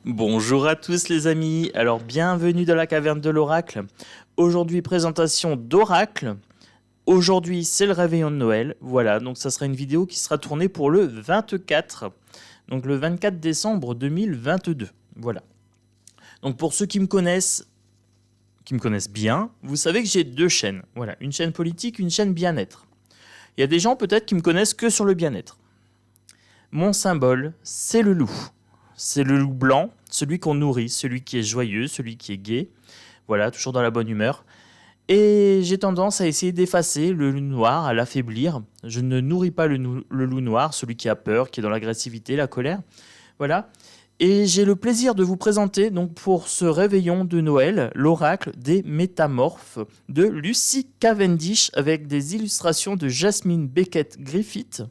Bonjour à tous les amis, alors bienvenue dans la caverne de l'oracle. Aujourd'hui présentation d'oracle. Aujourd'hui c'est le réveillon de Noël, voilà, donc ça sera une vidéo qui sera tournée pour le 24, donc le 24 décembre 2022, voilà. Donc pour ceux qui me connaissent bien, vous savez que j'ai deux chaînes, voilà, une chaîne politique, une chaîne bien-être. Il y a des gens peut-être qui me connaissent que sur le bien-être. Mon symbole, c'est le loup. C'est le loup blanc, celui qu'on nourrit, celui qui est joyeux, celui qui est gai. Voilà, toujours dans la bonne humeur. Et j'ai tendance à essayer d'effacer le loup noir, à l'affaiblir. Je ne nourris pas le loup noir, celui qui a peur, qui est dans l'agressivité, la colère. Voilà. Et j'ai le plaisir de vous présenter, donc pour ce réveillon de Noël, l'oracle des métamorphes de Lucy Cavendish avec des illustrations de Jasmine Beckett Griffith.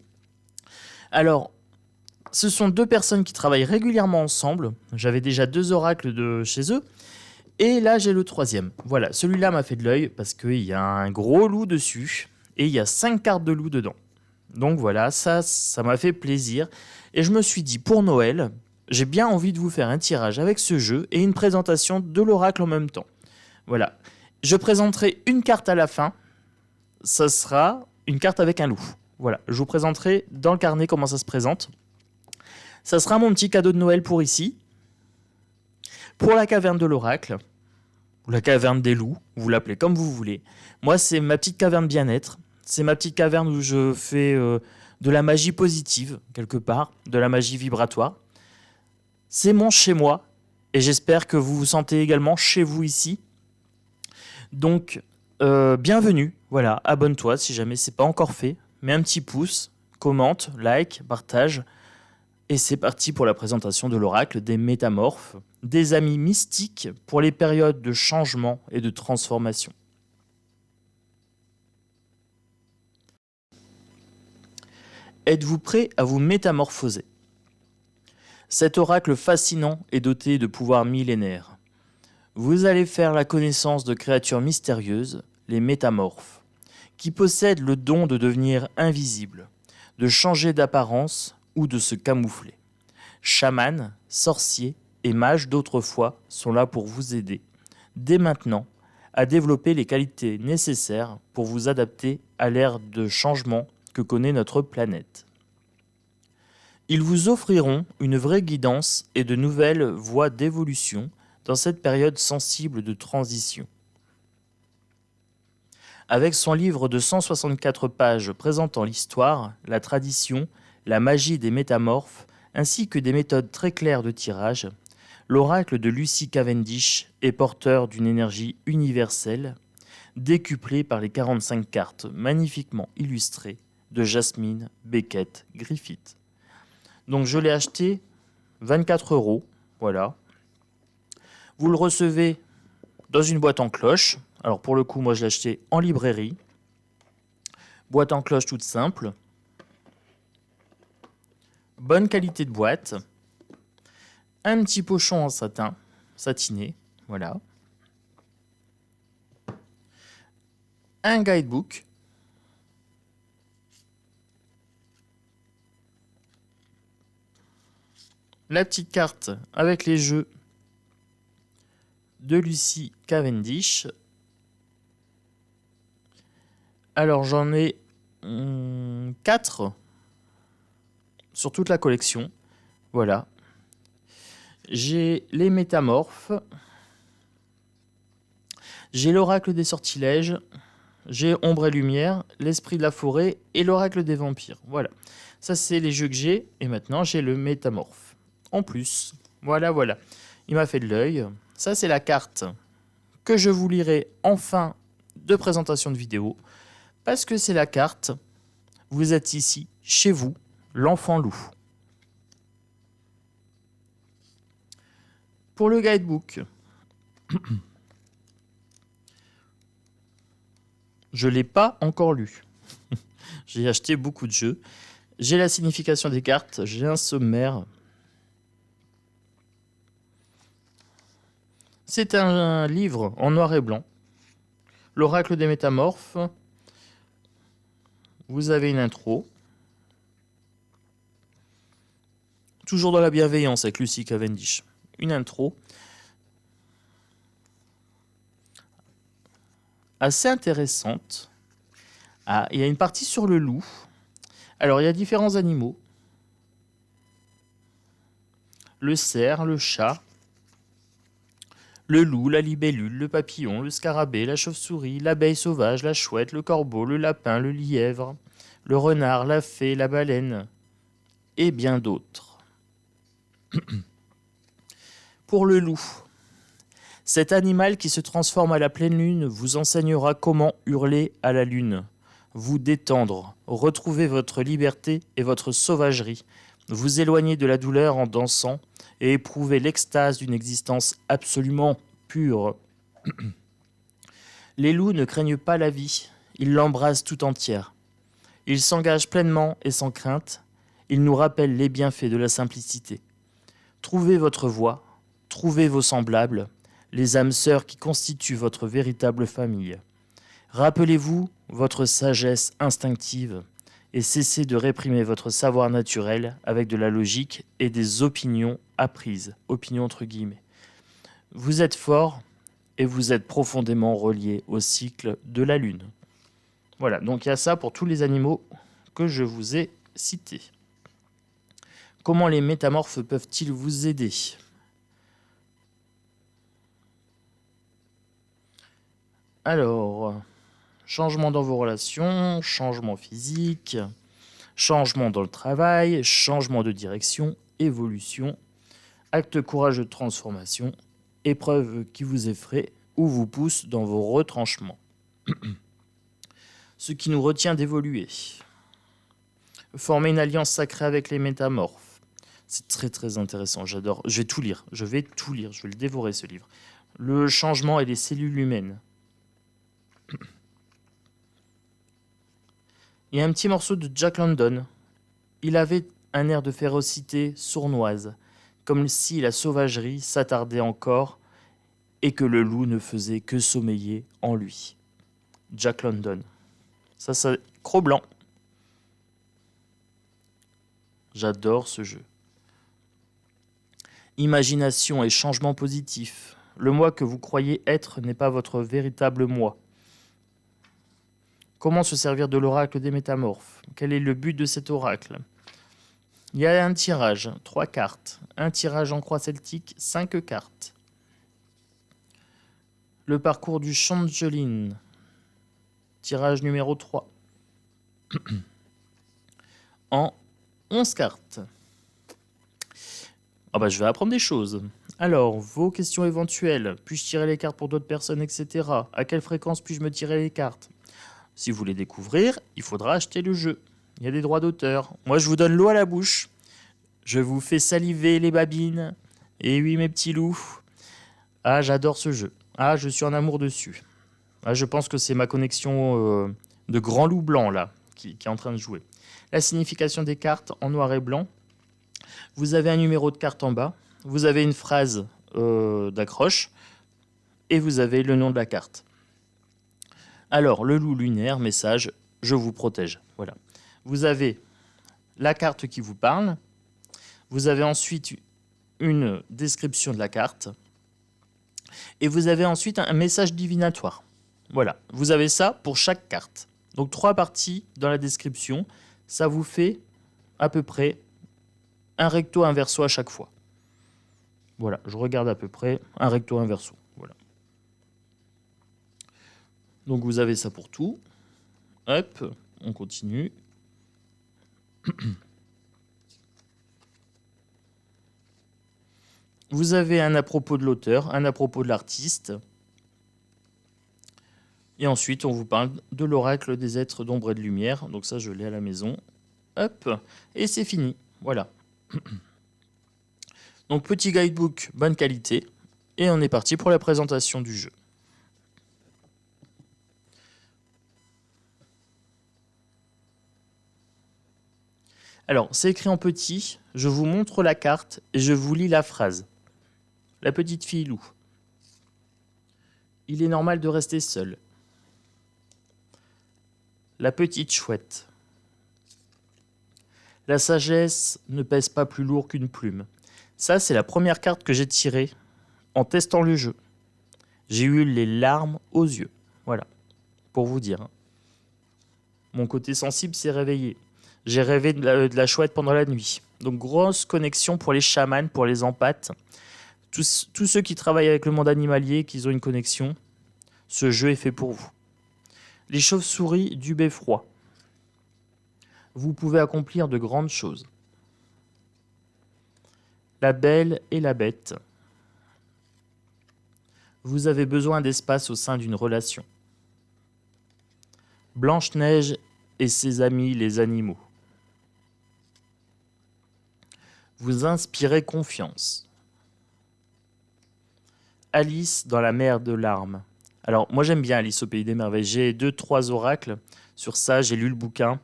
Alors, ce sont deux personnes qui travaillent régulièrement ensemble. J'avais déjà deux oracles de chez eux. Et là, j'ai le troisième. Voilà, celui-là m'a fait de l'œil parce qu'il y a un gros loup dessus. Et il y a 5 cartes de loup dedans. Donc voilà, ça m'a fait plaisir. Et je me suis dit, pour Noël, j'ai bien envie de vous faire un tirage avec ce jeu et une présentation de l'oracle en même temps. Voilà. Je présenterai une carte à la fin. Ça sera une carte avec un loup. Voilà, je vous présenterai dans le carnet comment ça se présente. Ça sera mon petit cadeau de Noël pour ici. Pour la caverne de l'oracle, ou la caverne des loups, vous l'appelez comme vous voulez. Moi, c'est ma petite caverne bien-être. C'est ma petite caverne où je fais de la magie positive, quelque part, de la magie vibratoire. C'est mon chez-moi, et j'espère que vous vous sentez également chez vous ici. Donc, bienvenue, voilà, abonne-toi si jamais c'est pas encore fait. Mets un petit pouce, commente, like, partage. Et c'est parti pour la présentation de l'oracle des métamorphes, des amis mystiques pour les périodes de changement et de transformation. Êtes-vous prêt à vous métamorphoser? Cet oracle fascinant est doté de pouvoirs millénaires. Vous allez faire la connaissance de créatures mystérieuses, les métamorphes, qui possèdent le don de devenir invisibles, de changer d'apparence ou de se camoufler. Chamans, sorciers et mages d'autrefois sont là pour vous aider, dès maintenant, à développer les qualités nécessaires pour vous adapter à l'ère de changement que connaît notre planète. Ils vous offriront une vraie guidance et de nouvelles voies d'évolution dans cette période sensible de transition. Avec son livre de 164 pages présentant l'histoire, la tradition, la magie des métamorphes, ainsi que des méthodes très claires de tirage, l'oracle de Lucy Cavendish est porteur d'une énergie universelle, décuplée par les 45 cartes magnifiquement illustrées de Jasmine Beckett Griffith. Donc je l'ai acheté 24 €, voilà. Vous le recevez dans une boîte en cloche. Alors pour le coup, moi je l'ai acheté en librairie. Boîte en cloche toute simple. Bonne qualité de boîte. Un petit pochon en satin, satiné, voilà. Un guidebook. La petite carte avec les jeux de Lucy Cavendish. Alors j'en ai 4 sur toute la collection. Voilà. J'ai les métamorphes. J'ai l'oracle des sortilèges. J'ai ombre et lumière, l'esprit de la forêt et l'oracle des vampires. Voilà. Ça, c'est les jeux que j'ai. Et maintenant, j'ai le métamorphe. En plus. Voilà, voilà. Il m'a fait de l'œil. Ça, c'est la carte que je vous lirai en fin de présentation de vidéo. Parce que c'est la carte. Vous êtes ici, chez vous, l'enfant loup. Pour le guidebook, je ne l'ai pas encore lu. J'ai acheté beaucoup de jeux. J'ai la signification des cartes, j'ai un sommaire. C'est un livre en noir et blanc. L'oracle des métamorphes. Vous avez une intro. Toujours dans la bienveillance avec Lucy Cavendish. une intro assez intéressante. Ah, il y a une partie sur le loup. Alors, il y a différents animaux. Le cerf, le chat, le loup, la libellule, le papillon, le scarabée, la chauve-souris, l'abeille sauvage, la chouette, le corbeau, le lapin, le lièvre, le renard, la fée, la baleine et bien d'autres. Pour le loup, cet animal qui se transforme à la pleine lune vous enseignera comment hurler à la lune, vous détendre, retrouver votre liberté et votre sauvagerie, vous éloigner de la douleur en dansant et éprouver l'extase d'une existence absolument pure. Les loups ne craignent pas la vie, ils l'embrassent tout entière. Ils s'engagent pleinement et sans crainte, ils nous rappellent les bienfaits de la simplicité. Trouvez votre voie, trouvez vos semblables, les âmes sœurs qui constituent votre véritable famille. Rappelez-vous votre sagesse instinctive et cessez de réprimer votre savoir naturel avec de la logique et des opinions apprises, opinions entre guillemets. Vous êtes fort et vous êtes profondément relié au cycle de la lune. Voilà, donc il y a ça pour tous les animaux que je vous ai cités. Comment les métamorphes peuvent-ils vous aider ? Alors, changement dans vos relations, changement physique, changement dans le travail, changement de direction, évolution, acte courageux de transformation, épreuve qui vous effraie ou vous pousse dans vos retranchements. Ce qui nous retient d'évoluer. Former une alliance sacrée avec les métamorphes. C'est très très intéressant, j'adore. Je vais tout lire, je vais le dévorer ce livre. Le changement et les cellules humaines. Il y a un petit morceau de Jack London. Il avait un air de férocité sournoise, comme si la sauvagerie s'attardait encore et que le loup ne faisait que sommeiller en lui. Jack London. Ça, c'est Cro-Blanc. J'adore ce jeu. Imagination et changement positif. Le moi que vous croyez être n'est pas votre véritable moi. Comment se servir de l'oracle des métamorphes ? Quel est le but de cet oracle ? Il y a un tirage, 3 cartes. Un tirage en croix celtique, 5 cartes. Le parcours du Changeling. Tirage numéro 3. En 11 cartes. Ah bah je vais apprendre des choses. Alors, vos questions éventuelles. Puis-je tirer les cartes pour d'autres personnes, etc. À quelle fréquence puis-je me tirer les cartes ? Si vous voulez découvrir, il faudra acheter le jeu. Il y a des droits d'auteur. Moi, je vous donne l'eau à la bouche. Je vous fais saliver les babines. Et oui, mes petits loups. Ah, j'adore ce jeu. Ah, je suis en amour dessus. Ah, je pense que c'est ma connexion de grand loup blanc, là, qui est en train de jouer. La signification des cartes en noir et blanc. Vous avez un numéro de carte en bas. Vous avez une phrase d'accroche. Et vous avez le nom de la carte. Alors, le loup lunaire, message, je vous protège. Voilà. Vous avez la carte qui vous parle. Vous avez ensuite une description de la carte. Et vous avez ensuite un message divinatoire. Voilà. Vous avez ça pour chaque carte. Donc, 3 parties dans la description. Ça vous fait à peu près un recto, un verso à chaque fois. Voilà. Je regarde à peu près un recto, un verso. Voilà. Donc vous avez ça pour tout. Hop, on continue. Vous avez un à propos de l'auteur, un à propos de l'artiste. Et ensuite, on vous parle de l'oracle des êtres d'ombre et de lumière. Donc ça, je l'ai à la maison. Hop, et c'est fini. Voilà. Donc petit guidebook, bonne qualité. Et on est parti pour la présentation du jeu. Alors, c'est écrit en petit, je vous montre la carte et je vous lis la phrase. La petite fille loup. Il est normal de rester seul. La petite chouette. La sagesse ne pèse pas plus lourd qu'une plume. Ça, c'est la première carte que j'ai tirée en testant le jeu. J'ai eu les larmes aux yeux. Voilà, pour vous dire. Hein. Mon côté sensible s'est réveillé. J'ai rêvé de la chouette pendant la nuit. Donc, grosse connexion pour les chamans, pour les empathes. Tous ceux qui travaillent avec le monde animalier, qui ont une connexion, ce jeu est fait pour vous. Les chauves-souris du beffroi. Vous pouvez accomplir de grandes choses. La belle et la bête. Vous avez besoin d'espace au sein d'une relation. Blanche-Neige et ses amis les animaux. Vous inspirez confiance. Alice dans la mer de larmes. Alors, moi j'aime bien Alice au Pays des Merveilles. J'ai 2-3 oracles sur ça, j'ai lu le bouquin.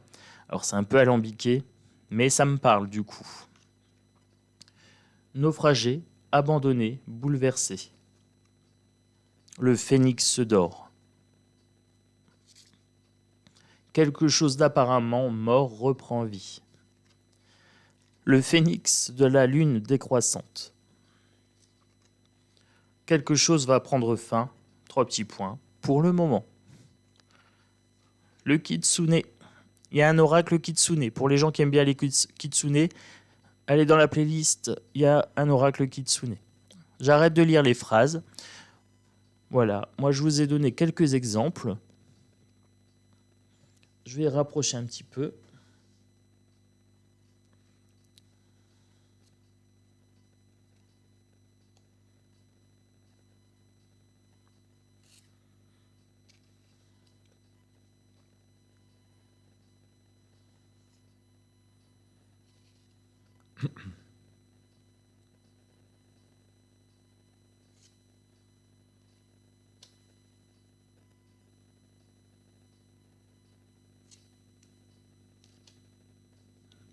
Alors, c'est un peu alambiqué, mais ça me parle du coup. Naufragé, abandonné, bouleversé. Le phénix dort. Quelque chose d'apparemment mort reprend vie. Le phénix de la lune décroissante. Quelque chose va prendre fin, 3 petits points, pour le moment. Le kitsune. Il y a un oracle kitsune. Pour les gens qui aiment bien les kitsune, allez dans la playlist, il y a un oracle kitsune. J'arrête de lire les phrases. Voilà, moi je vous ai donné quelques exemples. Je vais rapprocher un petit peu.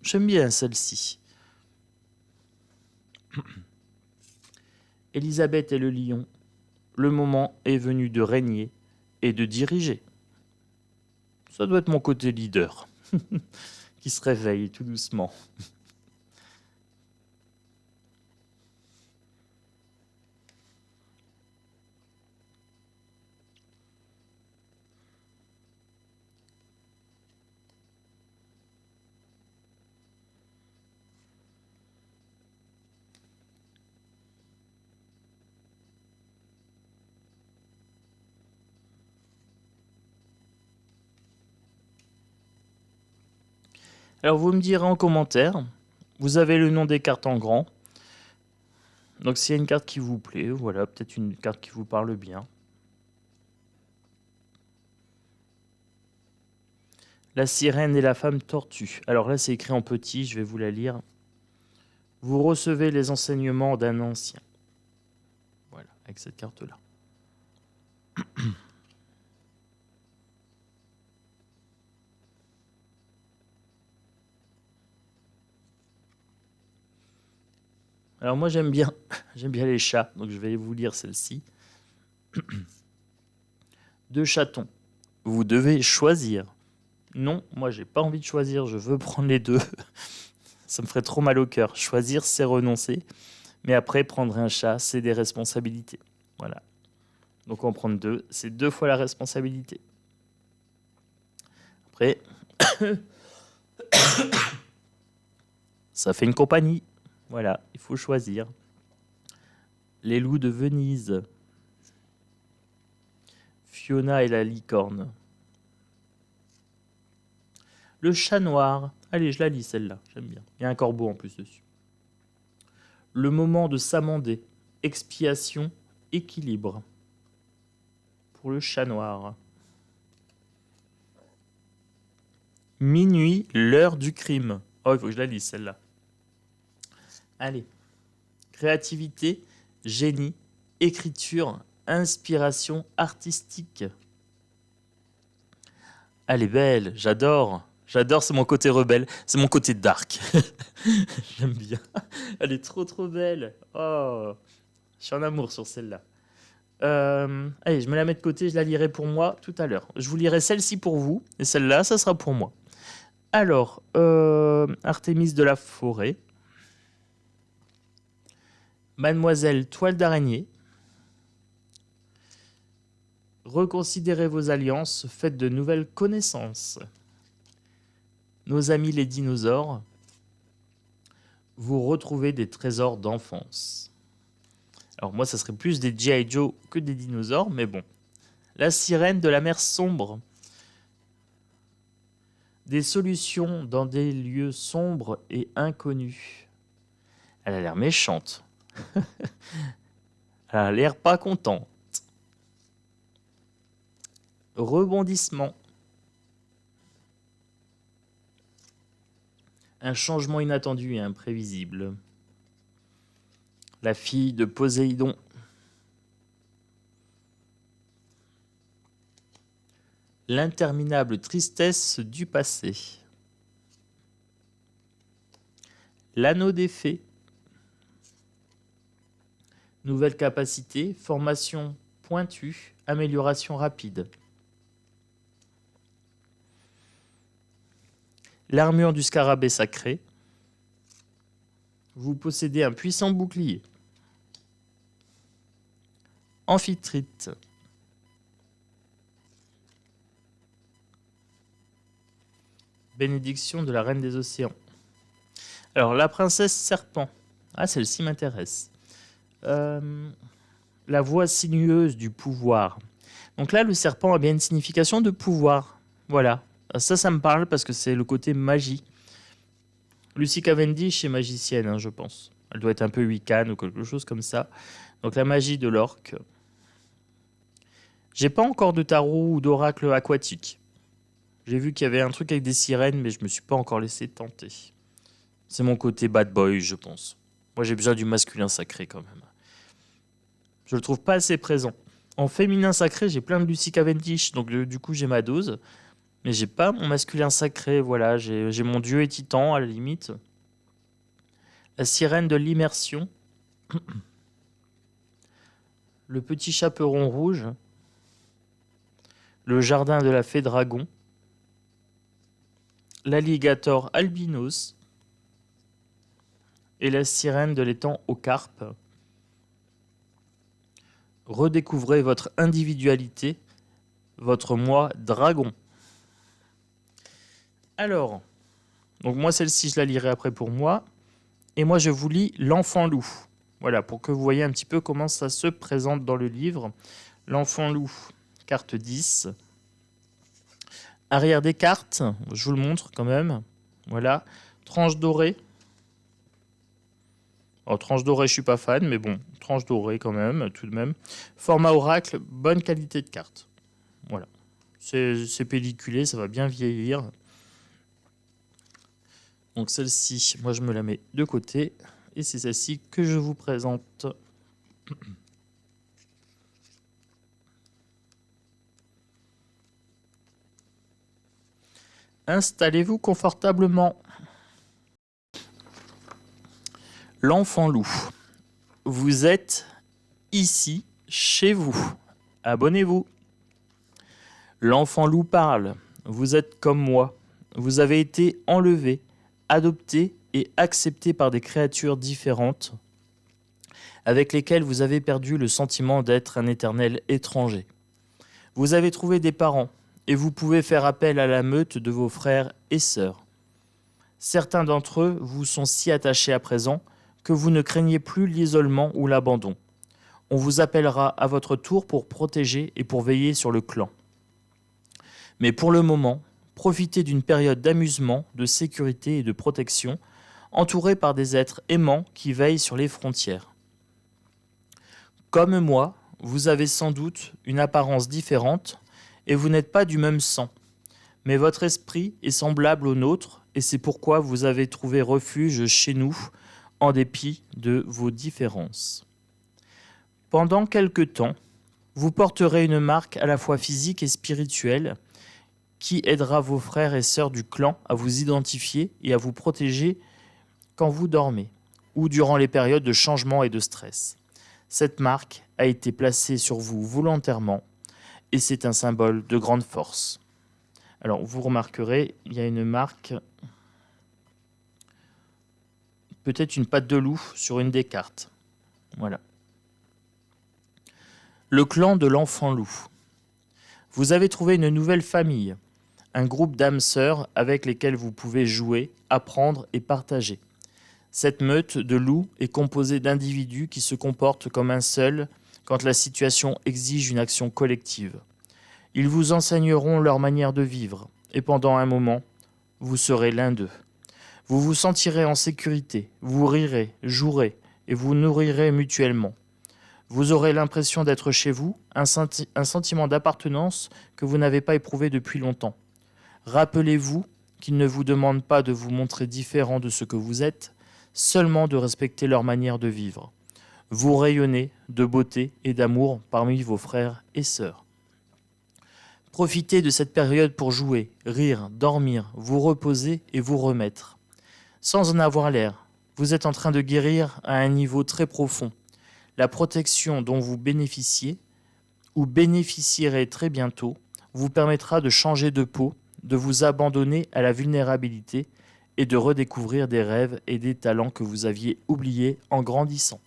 J'aime bien celle-ci. Élisabeth et le lion. Le moment est venu de régner et de diriger. Ça doit être mon côté leader qui se réveille tout doucement. Alors vous me direz en commentaire, vous avez le nom des cartes en grand. Donc s'il y a une carte qui vous plaît, voilà, peut-être une carte qui vous parle bien. La sirène et la femme tortue. Alors là c'est écrit en petit, je vais vous la lire. Vous recevez les enseignements d'un ancien. Voilà, avec cette carte-là. Alors moi j'aime bien les chats, donc je vais vous lire celle-ci. 2 chatons. Vous devez choisir. Non, moi j'ai pas envie de choisir, je veux prendre les 2. Ça me ferait trop mal au cœur. Choisir, c'est renoncer. Mais après, prendre un chat, c'est des responsabilités. Voilà. Donc en prendre 2, c'est 2 fois la responsabilité. Après, ça fait une compagnie. Voilà, il faut choisir. Les loups de Venise. Fiona et la licorne. Le chat noir. Allez, je la lis celle-là, j'aime bien. Il y a un corbeau en plus dessus. Le moment de s'amender. Expiation, équilibre. Pour le chat noir. Minuit, l'heure du crime. Oh, il faut que je la lise celle-là. Allez. Créativité, génie, écriture, inspiration artistique. Elle est belle, j'adore. J'adore, c'est mon côté rebelle, c'est mon côté dark. J'aime bien. Elle est trop belle. Oh, je suis en amour sur celle-là. Allez, je me la mets de côté, je la lirai pour moi tout à l'heure. Je vous lirai celle-ci pour vous, et celle-là, ça sera pour moi. Alors, Artémis de la forêt. Mademoiselle Toile d'araignée. Reconsidérez vos alliances, faites de nouvelles connaissances. Nos amis les dinosaures. Vous retrouvez des trésors d'enfance. Alors moi, ça serait plus des G.I. Joe que des dinosaures, mais bon. La sirène de la mer sombre. Des solutions dans des lieux sombres et inconnus. Elle a l'air méchante. Elle a l'air pas contente. Rebondissement. Un changement inattendu et imprévisible. La fille de Poséidon. L'interminable tristesse du passé. L'anneau des fées. Nouvelle capacité, formation pointue, amélioration rapide. L'armure du scarabée sacré. Vous possédez un puissant bouclier. Amphitrite. Bénédiction de la reine des océans. Alors, la princesse serpent. Ah, celle-ci m'intéresse. La voix sinueuse du pouvoir. Donc là, le serpent a bien une signification de pouvoir. Voilà. Ça me parle parce que c'est le côté magie. Lucy Cavendish est magicienne, hein, je pense. Elle doit être un peu Wiccan ou quelque chose comme ça. Donc la magie de l'orque. J'ai pas encore de tarot ou d'oracle aquatique. J'ai vu qu'il y avait un truc avec des sirènes, mais je me suis pas encore laissé tenter. C'est mon côté bad boy, je pense. Moi, j'ai besoin du masculin sacré quand même. Je le trouve pas assez présent. En féminin sacré, j'ai plein de Lucy Cavendish, donc du coup, j'ai ma dose. Mais j'ai pas mon masculin sacré, voilà. J'ai mon dieu et titan, à la limite. La sirène de l'immersion. Le petit chaperon rouge. Le jardin de la fée dragon. L'alligator albinos. Et la sirène de l'étang aux carpes. Redécouvrez votre individualité, votre moi dragon. Alors, donc moi celle-ci je la lirai après pour moi. Et moi je vous lis l'enfant loup. Voilà, pour que vous voyez un petit peu comment ça se présente dans le livre. L'enfant loup, carte 10. Arrière des cartes, je vous le montre quand même. Voilà, tranche dorée. Alors, tranche dorée, je suis pas fan, mais bon, tranche dorée quand même, tout de même. Format oracle, bonne qualité de carte. Voilà. C'est pelliculé, ça va bien vieillir. Donc celle-ci, moi je me la mets de côté. Et c'est celle-ci que je vous présente. Installez-vous confortablement. L'enfant loup. Vous êtes ici, chez vous. Abonnez-vous. L'enfant loup parle. Vous êtes comme moi. Vous avez été enlevé, adopté et accepté par des créatures différentes avec lesquelles vous avez perdu le sentiment d'être un éternel étranger. Vous avez trouvé des parents et vous pouvez faire appel à la meute de vos frères et sœurs. Certains d'entre eux vous sont si attachés à présent que vous ne craignez plus l'isolement ou l'abandon. On vous appellera à votre tour pour protéger et pour veiller sur le clan. Mais pour le moment, profitez d'une période d'amusement, de sécurité et de protection, entouré par des êtres aimants qui veillent sur les frontières. Comme moi, vous avez sans doute une apparence différente et vous n'êtes pas du même sang. Mais votre esprit est semblable au nôtre et c'est pourquoi vous avez trouvé refuge chez nous en dépit de vos différences. Pendant quelque temps, vous porterez une marque à la fois physique et spirituelle qui aidera vos frères et sœurs du clan à vous identifier et à vous protéger quand vous dormez ou durant les périodes de changement et de stress. Cette marque a été placée sur vous volontairement et c'est un symbole de grande force. Alors, vous remarquerez, il y a une marque, peut-être une patte de loup sur une des cartes. Voilà. Le clan de l'enfant loup. Vous avez trouvé une nouvelle famille, un groupe d'âmes sœurs avec lesquelles vous pouvez jouer, apprendre et partager. Cette meute de loups est composée d'individus qui se comportent comme un seul quand la situation exige une action collective. Ils vous enseigneront leur manière de vivre, et pendant un moment, vous serez l'un d'eux. Vous vous sentirez en sécurité, vous rirez, jouerez, et vous nourrirez mutuellement. Vous aurez l'impression d'être chez vous, un sentiment d'appartenance que vous n'avez pas éprouvé depuis longtemps. Rappelez-vous qu'ils ne vous demandent pas de vous montrer différent de ce que vous êtes, seulement de respecter leur manière de vivre. Vous rayonnez de beauté et d'amour parmi vos frères et sœurs. Profitez de cette période pour jouer, rire, dormir, vous reposer et vous remettre. Sans en avoir l'air, vous êtes en train de guérir à un niveau très profond. La protection dont vous bénéficiez ou bénéficierez très bientôt vous permettra de changer de peau, de vous abandonner à la vulnérabilité et de redécouvrir des rêves et des talents que vous aviez oubliés en grandissant.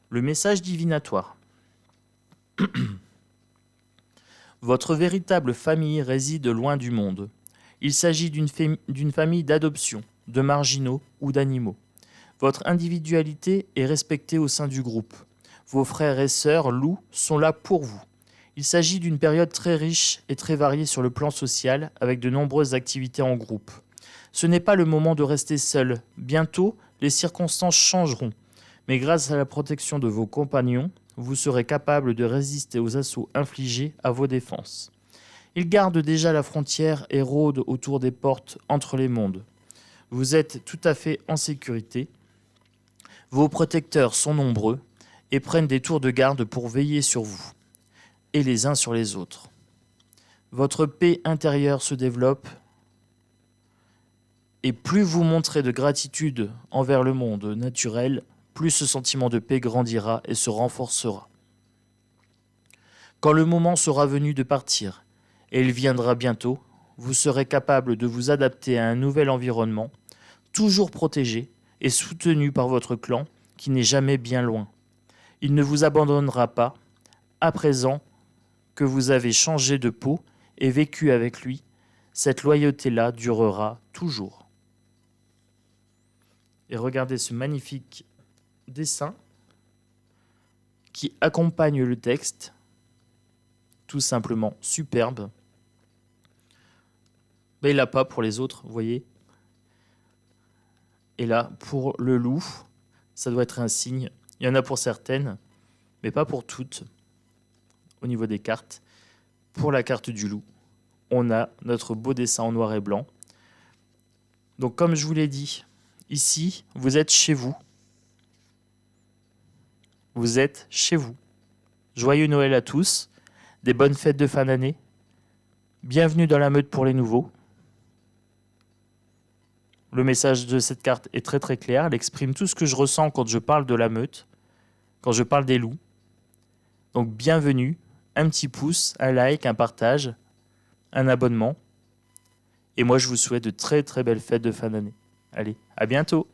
Le message divinatoire. Votre véritable famille réside loin du monde. Il s'agit d'une famille d'adoption, de marginaux ou d'animaux. Votre individualité est respectée au sein du groupe. Vos frères et sœurs loups sont là pour vous. Il s'agit d'une période très riche et très variée sur le plan social, avec de nombreuses activités en groupe. Ce n'est pas le moment de rester seul. Bientôt, les circonstances changeront. Mais grâce à la protection de vos compagnons, vous serez capable de résister aux assauts infligés à vos défenses. Ils gardent déjà la frontière et rôdent autour des portes entre les mondes. Vous êtes tout à fait en sécurité. Vos protecteurs sont nombreux et prennent des tours de garde pour veiller sur vous et les uns sur les autres. Votre paix intérieure se développe et plus vous montrez de gratitude envers le monde naturel, plus ce sentiment de paix grandira et se renforcera. Quand le moment sera venu de partir, et il viendra bientôt, vous serez capable de vous adapter à un nouvel environnement, toujours protégé et soutenu par votre clan qui n'est jamais bien loin. Il ne vous abandonnera pas, à présent que vous avez changé de peau et vécu avec lui, cette loyauté-là durera toujours. Et regardez ce magnifique dessin qui accompagne le texte, tout simplement superbe. Mais il n'a pas pour les autres, vous voyez. Et là, pour le loup, ça doit être un signe. Il y en a pour certaines, mais pas pour toutes, au niveau des cartes. Pour la carte du loup, on a notre beau dessin en noir et blanc. Donc comme je vous l'ai dit, ici, vous êtes chez vous. Vous êtes chez vous. Joyeux Noël à tous, des bonnes fêtes de fin d'année. Bienvenue dans la meute pour les nouveaux. Le message de cette carte est très très clair. Elle exprime tout ce que je ressens quand je parle de la meute, quand je parle des loups. Donc bienvenue, un petit pouce, un like, un partage, un abonnement. Et moi je vous souhaite de très très belles fêtes de fin d'année. Allez, à bientôt!